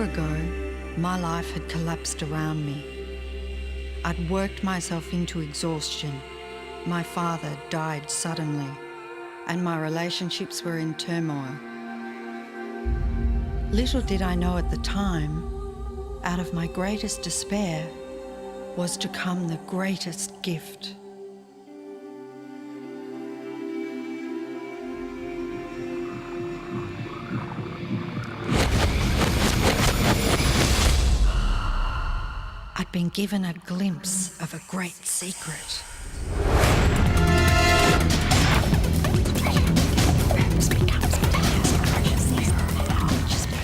ago, my life had collapsed around me. I'd worked myself into exhaustion. My father died suddenly, and my relationships were in turmoil. Little did I know at the time, out of my greatest despair was to come the greatest gift. I'd been given a glimpse of a great secret.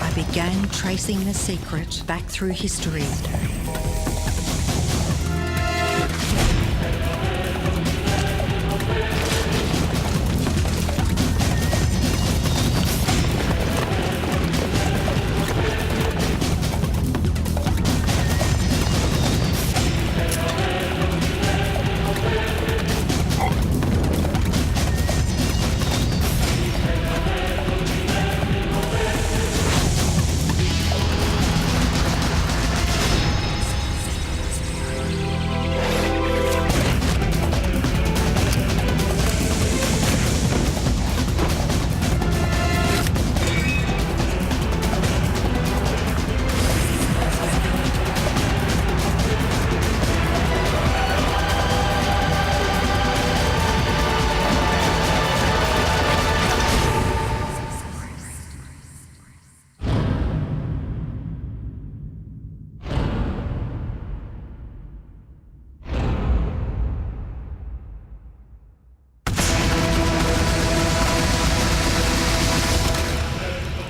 I began tracing the secret back through history.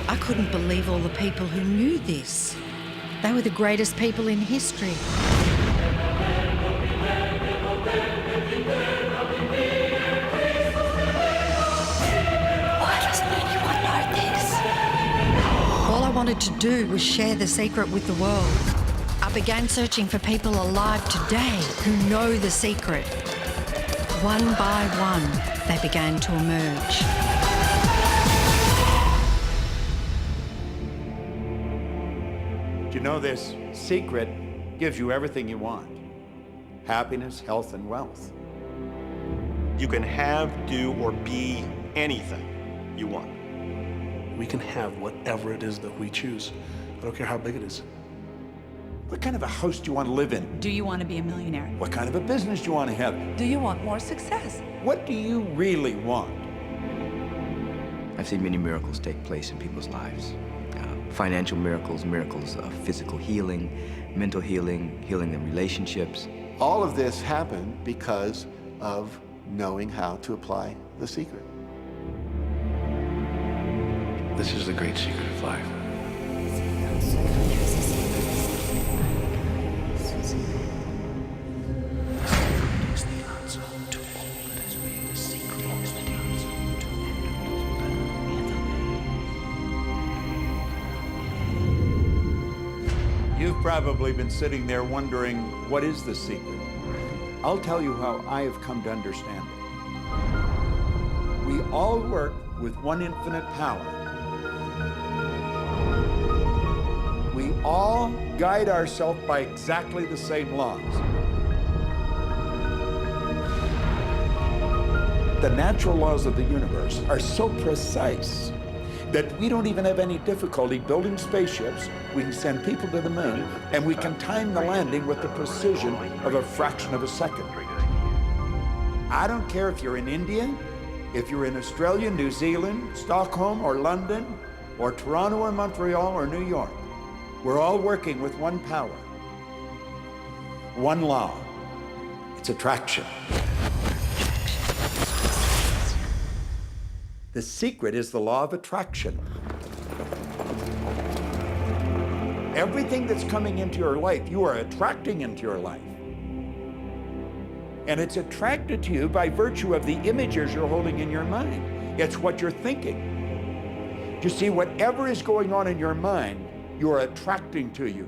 I couldn't believe all the people who knew this. They were the greatest people in history. Why doesn't anyone know this? All I wanted to do was share the secret with the world. I began searching for people alive today who know the secret. One by one, they began to emerge. You know, this secret gives you everything you want. Happiness, health, and wealth. You can have, do, or be anything you want. We can have whatever it is that we choose. I don't care how big it is. What kind of a house do you want to live in? Do you want to be a millionaire? What kind of a business do you want to have? Do you want more success? What do you really want? I've seen many miracles take place in people's lives. Financial miracles, miracles of physical healing, mental healing, healing in relationships. All of this happened because of knowing how to apply the secret. This is the great secret of life. You've probably been sitting there wondering, what is the secret? I'll tell you how I have come to understand it. We all work with one infinite power. We all guide ourselves by exactly the same laws. The natural laws of the universe are so precise that we don't even have any difficulty building spaceships. We can send people to the moon, and we can time the landing with the precision of a fraction of a second. I don't care if you're in India, if you're in Australia, New Zealand, Stockholm, or London, or Toronto, or Montreal, or New York. We're all working with one power, one law. It's attraction. The secret is the law of attraction. Everything that's coming into your life, you are attracting into your life. And it's attracted to you by virtue of the images you're holding in your mind. It's what you're thinking. You see, whatever is going on in your mind, you are attracting to you.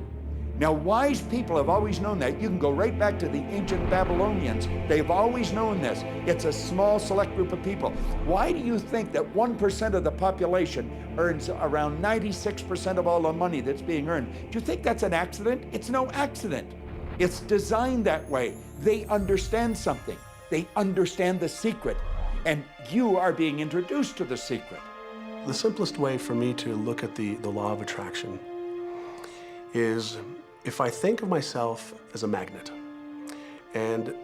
Now, wise people have always known that. You can go right back to the ancient Babylonians. They've always known this. It's a small, select group of people. Why do you think that 1% of the population earns around 96% of all the money that's being earned? Do you think that's an accident? It's no accident. It's designed that way. They understand something. They understand the secret. And you are being introduced to the secret. The simplest way for me to look at the law of attraction is if I think of myself as a magnet, and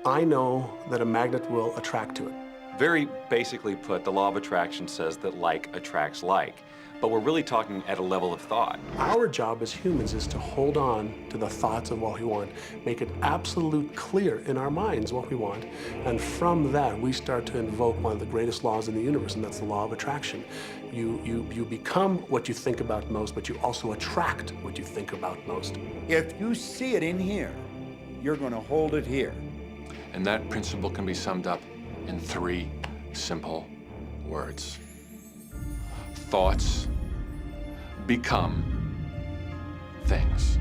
I know that a magnet will attract to it. Very basically put, the law of attraction says that like attracts like, but we're really talking at a level of thought. Our job as humans is to hold on to the thoughts of what we want, make it absolute clear in our minds what we want, and from that we start to invoke one of the greatest laws in the universe, and that's the law of attraction. You become what you think about most, but you also attract what you think about most. If you see it in here, you're going to hold it here. And that principle can be summed up in 3 simple words. Thoughts become things.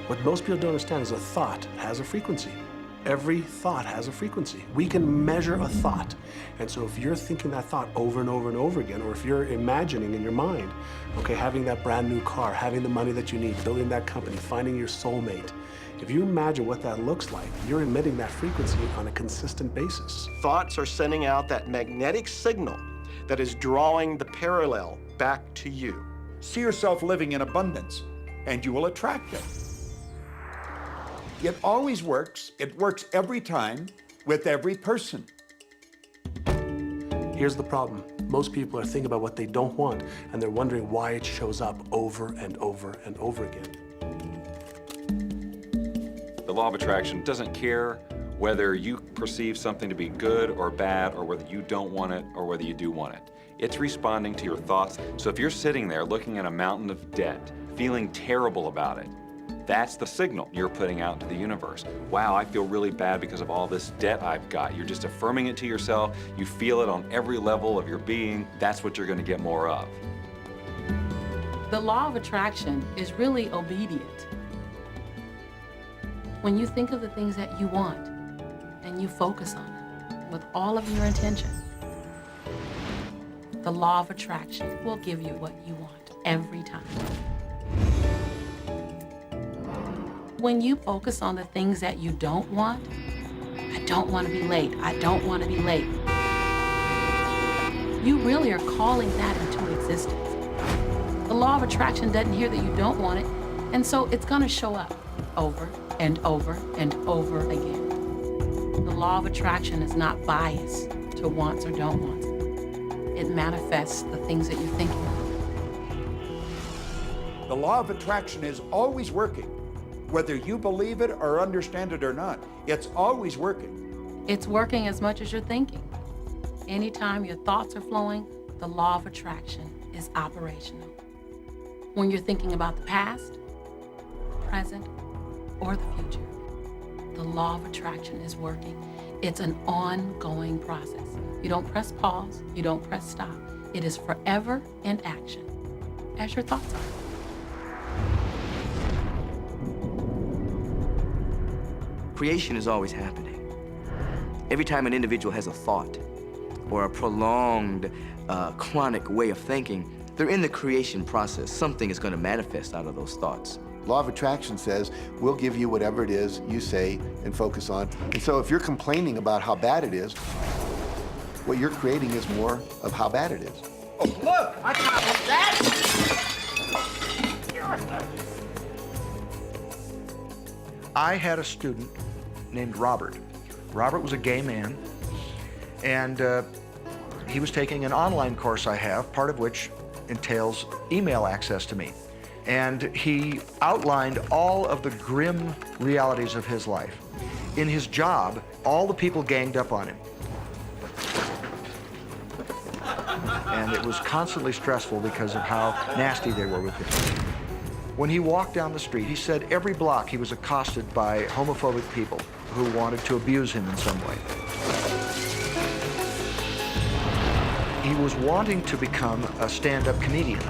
What most people don't understand is a thought has a frequency. Every thought has a frequency. We can measure a thought. And so if you're thinking that thought over and over and over again, or if you're imagining in your mind, okay, having that brand new car, having the money that you need, building that company, finding your soulmate, if you imagine what that looks like, you're emitting that frequency on a consistent basis. Thoughts are sending out that magnetic signal that is drawing the parallel back to you. See yourself living in abundance, and you will attract it. It always works. It works every time with every person. Here's the problem. Most people are thinking about what they don't want, and they're wondering why it shows up over and over and over again. The law of attraction doesn't care whether you perceive something to be good or bad, or whether you don't want it or whether you do want it. It's responding to your thoughts. So if you're sitting there looking at a mountain of debt, feeling terrible about it, that's the signal you're putting out to the universe. Wow, I feel really bad because of all this debt I've got. You're just affirming it to yourself. You feel it on every level of your being. That's what you're going to get more of. The law of attraction is really obedient. When you think of the things that you want and you focus on them with all of your intention, the law of attraction will give you what you want every time. When you focus on the things that you don't want, I don't want to be late, I don't want to be late, you really are calling that into existence. The law of attraction doesn't hear that you don't want it, and so it's going to show up over and over and over again. The law of attraction is not biased to wants or don't wants. It manifests the things that you're thinking of. The law of attraction is always working. Whether you believe it or understand it or not, it's always working. It's working as much as you're thinking. Anytime your thoughts are flowing, the law of attraction is operational. When you're thinking about the past, the present, or the future, the law of attraction is working. It's an ongoing process. You don't press pause, you don't press stop. It is forever in action, as your thoughts are. Creation is always happening. Every time an individual has a thought or a prolonged, chronic way of thinking, they're in the creation process. Something is going to manifest out of those thoughts. Law of attraction says we'll give you whatever it is you say and focus on. And so if you're complaining about how bad it is, what you're creating is more of how bad it is. Oh, look, I can't believe that. I had a student named Robert. Robert was a gay man, and he was taking an online course I have, part of which entails email access to me. And he outlined all of the grim realities of his life. In his job, all the people ganged up on him. And it was constantly stressful because of how nasty they were with him. When he walked down the street, he said every block he was accosted by homophobic people who wanted to abuse him in some way. He was wanting to become a stand-up comedian.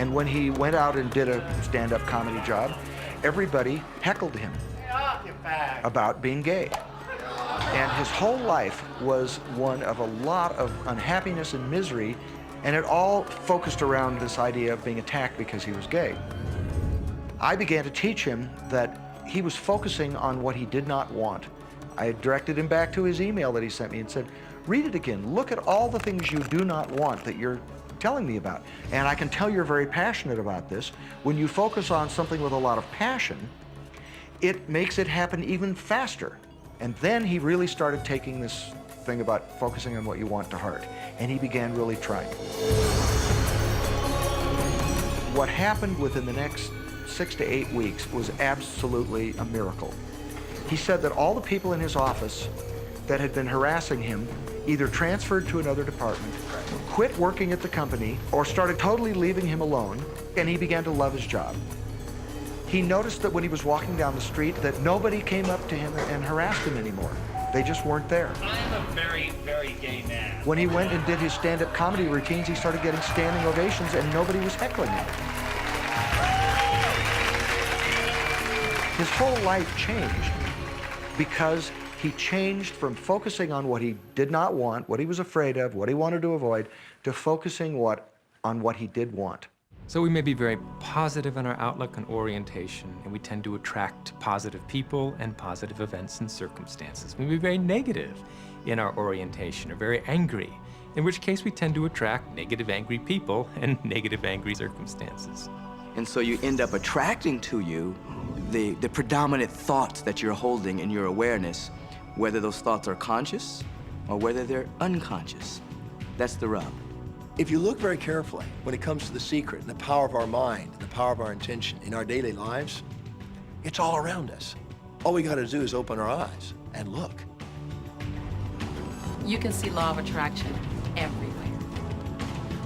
And when he went out and did a stand-up comedy job, everybody heckled him about being gay. And his whole life was one of a lot of unhappiness and misery, and it all focused around this idea of being attacked because he was gay. I began to teach him that he was focusing on what he did not want. I directed him back to his email that he sent me and said, read it again. Look at all the things you do not want that you're telling me about. And I can tell you're very passionate about this. When you focus on something with a lot of passion, it makes it happen even faster. And then he really started taking this thing about focusing on what you want to heart. And he began really trying. What happened within the next 6 to 8 weeks was absolutely a miracle. He said that all the people in his office that had been harassing him either transferred to another department, quit working at the company, or started totally leaving him alone, and he began to love his job. He noticed that when he was walking down the street that nobody came up to him and harassed him anymore. They just weren't there. I'm a very, very gay man. When he went and did his stand-up comedy routines, he started getting standing ovations and nobody was heckling him. His whole life changed because he changed from focusing on what he did not want, what he was afraid of, what he wanted to avoid, to focusing on what he did want. So we may be very positive in our outlook and orientation, and we tend to attract positive people and positive events and circumstances. We may be very negative in our orientation, or very angry, in which case we tend to attract negative, angry people and negative, angry circumstances. And so you end up attracting to you the predominant thoughts that you're holding in your awareness, whether those thoughts are conscious or whether they're unconscious. That's the rub. If you look very carefully, when it comes to the secret and the power of our mind, and the power of our intention in our daily lives, it's all around us. All we gotta do is open our eyes and look. You can see law of attraction everywhere.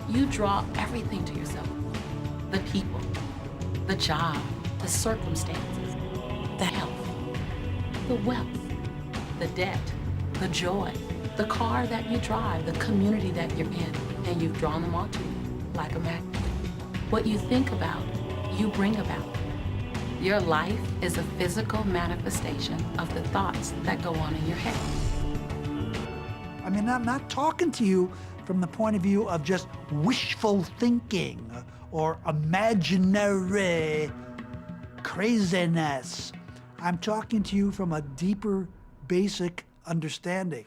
You draw everything to yourself. The people, the job, the circumstances, the health, the wealth, the debt, the joy, the car that you drive, the community that you're in, and you've drawn them onto you like a magnet. What you think about, you bring about. Your life is a physical manifestation of the thoughts that go on in your head. I mean, I'm not talking to you from the point of view of just wishful thinking or imaginary craziness. I'm talking to you from a deeper, basic understanding.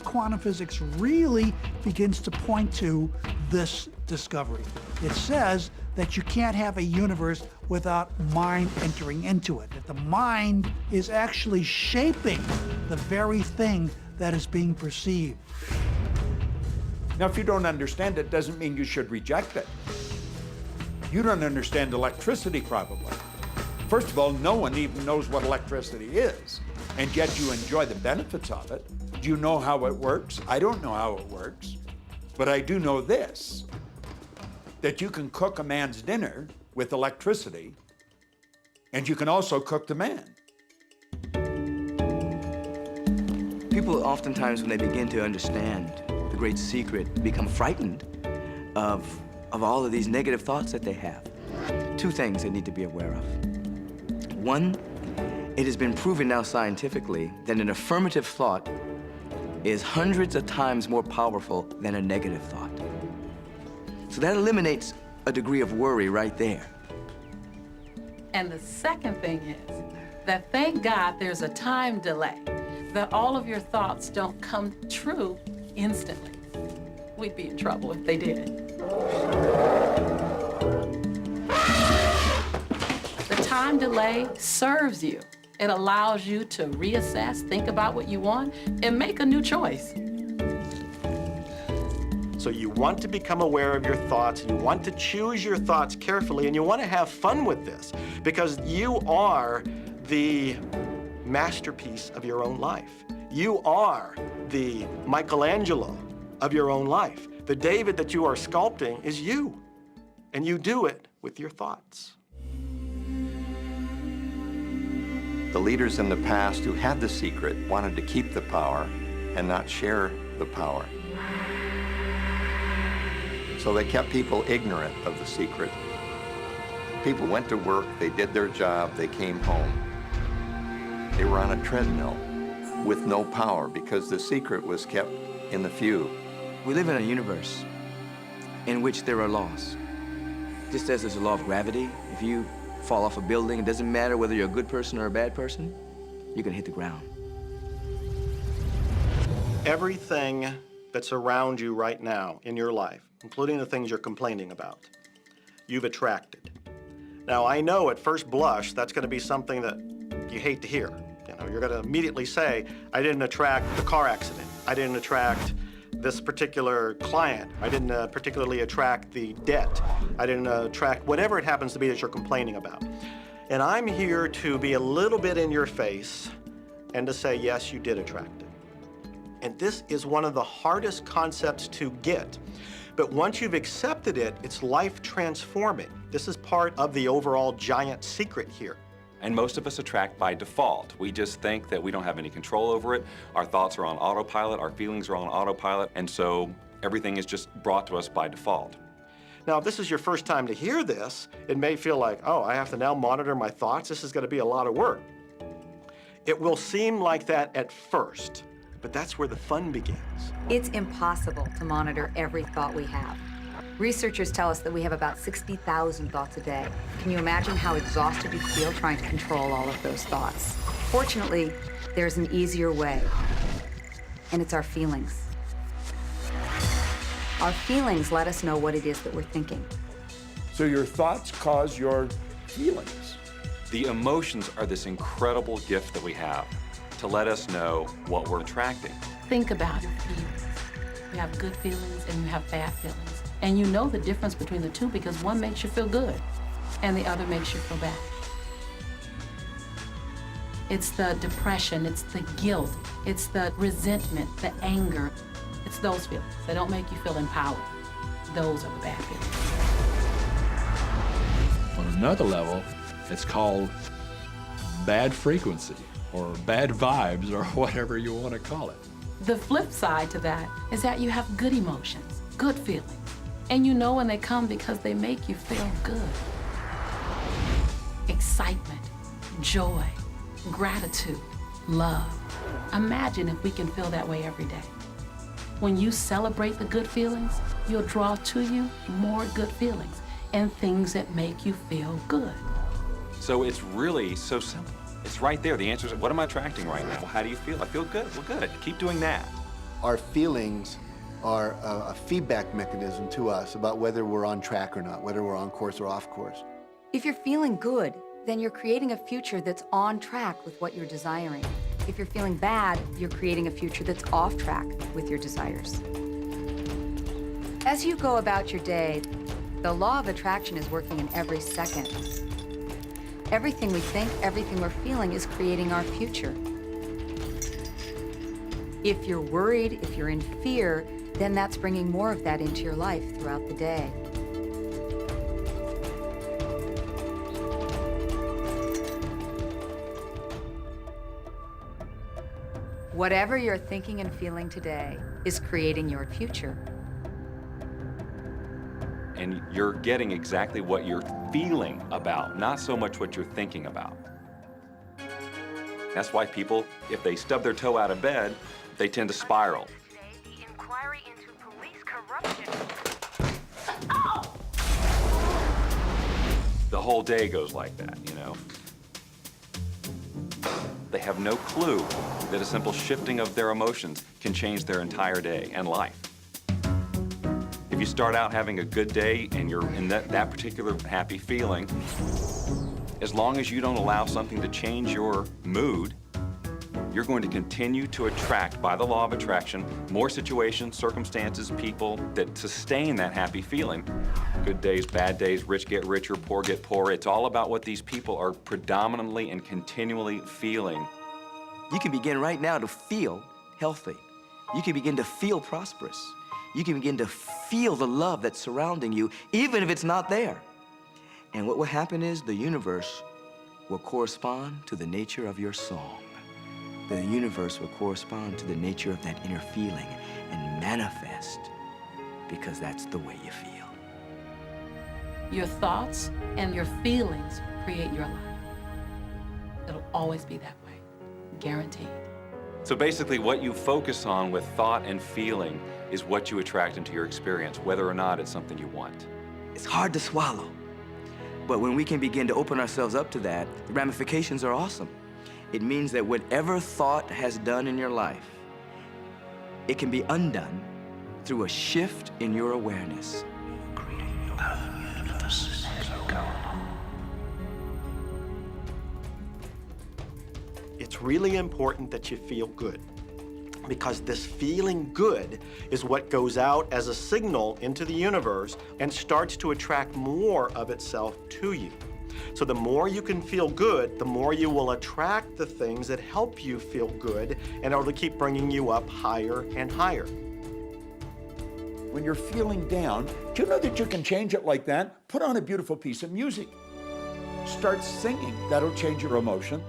Quantum physics really begins to point to this discovery. It says that you can't have a universe without mind entering into it, that the mind is actually shaping the very thing that is being perceived. Now, if you don't understand it, doesn't mean you should reject it. You don't understand electricity, probably. First of all, no one even knows what electricity is, and yet you enjoy the benefits of it. Do you know how it works? I don't know how it works, but I do know this, that you can cook a man's dinner with electricity, and you can also cook the man. People oftentimes, when they begin to understand the great secret, become frightened of all of these negative thoughts that they have. Two things they need to be aware of. One, it has been proven now scientifically that an affirmative thought is hundreds of times more powerful than a negative thought. So that eliminates a degree of worry right there. And the second thing is that thank God there's a time delay, that all of your thoughts don't come true instantly. We'd be in trouble if they did. The time delay serves you. It allows you to reassess, think about what you want, and make a new choice. So you want to become aware of your thoughts, you want to choose your thoughts carefully, and you want to have fun with this, because you are the masterpiece of your own life. You are the Michelangelo of your own life. The David that you are sculpting is you, and you do it with your thoughts. The leaders in the past who had the secret wanted to keep the power and not share the power. So they kept people ignorant of the secret. People went to work, they did their job, they came home. They were on a treadmill with no power because the secret was kept in the few. We live in a universe in which there are laws. Just as there's a law of gravity, if you fall off a building, it doesn't matter whether you're a good person or a bad person, you're gonna hit the ground. Everything that's around you right now in your life, including the things you're complaining about, you've attracted. Now, I know at first blush, that's gonna be something that you hate to hear. You know, you're gonna immediately say, I didn't attract the car accident. I didn't attract this particular client. I didn't particularly attract the debt. I didn't attract whatever it happens to be that you're complaining about. And I'm here to be a little bit in your face and to say, yes, you did attract it. And this is one of the hardest concepts to get. But once you've accepted it, it's life transforming. This is part of the overall giant secret here. And most of us attract by default. We just think that we don't have any control over it. Our thoughts are on autopilot, our feelings are on autopilot, and so everything is just brought to us by default. Now, if this is your first time to hear this, it may feel like, oh, I have to now monitor my thoughts. This is going to be a lot of work. It will seem like that at first, but that's where the fun begins. It's impossible to monitor every thought we have. Researchers tell us that we have about 60,000 thoughts a day. Can you imagine how exhausted you feel trying to control all of those thoughts? Fortunately, there's an easier way, and it's our feelings. Our feelings let us know what it is that we're thinking. So your thoughts cause your feelings. The emotions are this incredible gift that we have to let us know what we're attracting. Think about your feelings. You have good feelings and you have bad feelings. And you know the difference between the two because one makes you feel good and the other makes you feel bad. It's the depression, it's the guilt, it's the resentment, the anger. It's those feelings. They don't make you feel empowered. Those are the bad feelings. On another level, it's called bad frequency or bad vibes or whatever you want to call it. The flip side to that is that you have good emotions, good feelings. And you know when they come because they make you feel good. Excitement, joy, gratitude, love. Imagine if we can feel that way every day. When you celebrate the good feelings, you'll draw to you more good feelings and things that make you feel good. So it's really so simple. It's right there. The answer is, what am I attracting right now? Well, how do you feel? I feel good. Well, good. Keep doing that. Our feelings are a feedback mechanism to us about whether we're on track or not, whether we're on course or off course. If you're feeling good, then you're creating a future that's on track with what you're desiring. If you're feeling bad, you're creating a future that's off track with your desires. As you go about your day, the law of attraction is working in every second. Everything we think, everything we're feeling is creating our future. If you're worried, if you're in fear, then that's bringing more of that into your life throughout the day. Whatever you're thinking and feeling today is creating your future. And you're getting exactly what you're feeling about, not so much what you're thinking about. That's why people, if they stub their toe out of bed, they tend to spiral. The whole day goes like that, you know? They have no clue that a simple shifting of their emotions can change their entire day and life. If you start out having a good day and you're in that particular happy feeling, as long as you don't allow something to change your mood, you're going to continue to attract, by the law of attraction, more situations, circumstances, people that sustain that happy feeling. Good days, bad days, rich get richer, poor get poorer. It's all about what these people are predominantly and continually feeling. You can begin right now to feel healthy. You can begin to feel prosperous. You can begin to feel the love that's surrounding you, even if it's not there. And what will happen is the universe will correspond to the nature of your song. The universe will correspond to the nature of that inner feeling and manifest because that's the way you feel. Your thoughts and your feelings create your life. It'll always be that way, guaranteed. So basically what you focus on with thought and feeling is what you attract into your experience, whether or not it's something you want. It's hard to swallow. But when we can begin to open ourselves up to that, the ramifications are awesome. It means that whatever thought has done in your life, it can be undone through a shift in your awareness. It's really important that you feel good, because this feeling good is what goes out as a signal into the universe and starts to attract more of itself to you. So the more you can feel good, the more you will attract the things that help you feel good and it'll keep bringing you up higher and higher. When you're feeling down, do you know that you can change it like that? Put on a beautiful piece of music. Start singing. That'll change your emotion.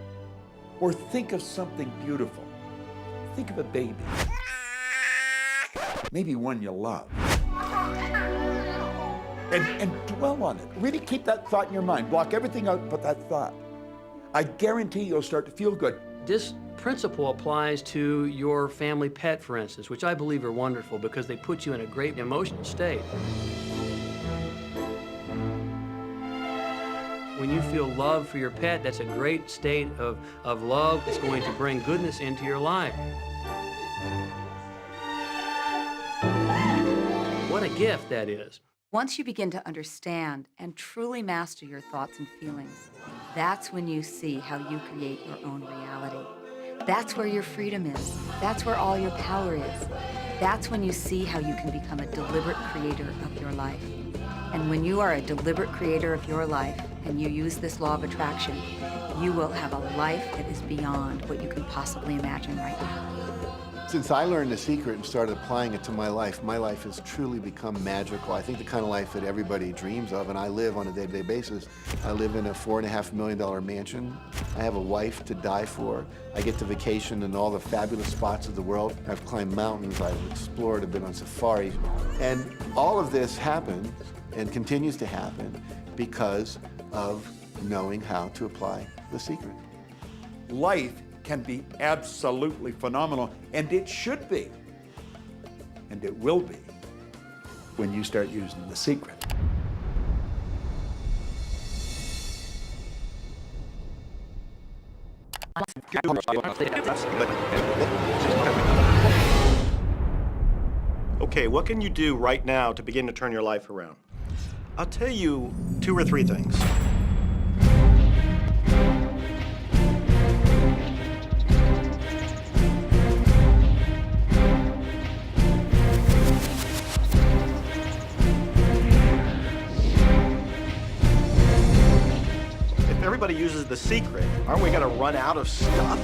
Or think of something beautiful. Think of a baby. Maybe one you love. And dwell on it. Really keep that thought in your mind. Block everything out but that thought. I guarantee you'll start to feel good. This principle applies to your family pet, for instance, which I believe are wonderful because they put you in a great emotional state. When you feel love for your pet, that's a great state of love. It's going to bring goodness into your life. What a gift that is. Once you begin to understand and truly master your thoughts and feelings, that's when you see how you create your own reality. That's where your freedom is. That's where all your power is. That's when you see how you can become a deliberate creator of your life. And when you are a deliberate creator of your life and you use this law of attraction, you will have a life that is beyond what you can possibly imagine right now. Since I learned the secret and started applying it to my life has truly become magical. I think the kind of life that everybody dreams of, and I live on a day-to-day basis. I live in a $4.5 million mansion. I have a wife to die for. I get to vacation in all the fabulous spots of the world. I've climbed mountains, I've explored, I've been on safari. And all of this happened and continues to happen because of knowing how to apply the secret. Life can be absolutely phenomenal, and it should be, and it will be, when you start using the secret. Okay, what can you do right now to begin to turn your life around? I'll tell you 2 or 3 things. If everybody uses the secret, aren't we going to run out of stuff?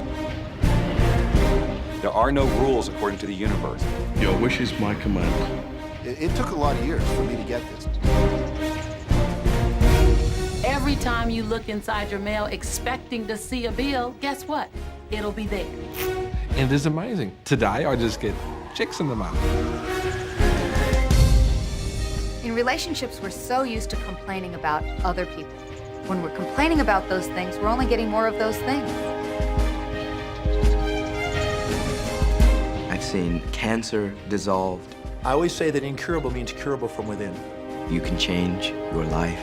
There are no rules according to the universe. Your wish is my command. It took a lot of years for me to get this. Every time you look inside your mail expecting to see a bill, guess what? It'll be there. And it's amazing. Today, I just get checks in the mail. In relationships, we're so used to complaining about other people. When we're complaining about those things, we're only getting more of those things. I've seen cancer dissolved. I always say that incurable means curable from within. You can change your life,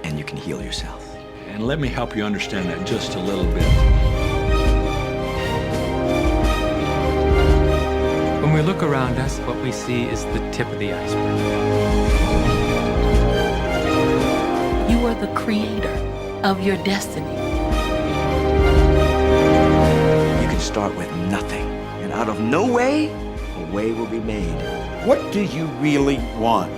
and you can heal yourself. And let me help you understand that just a little bit. When we look around us, what we see is the tip of the iceberg. You are the creator of your destiny. You can start with nothing, and out of no way, a way will be made. What do you really want?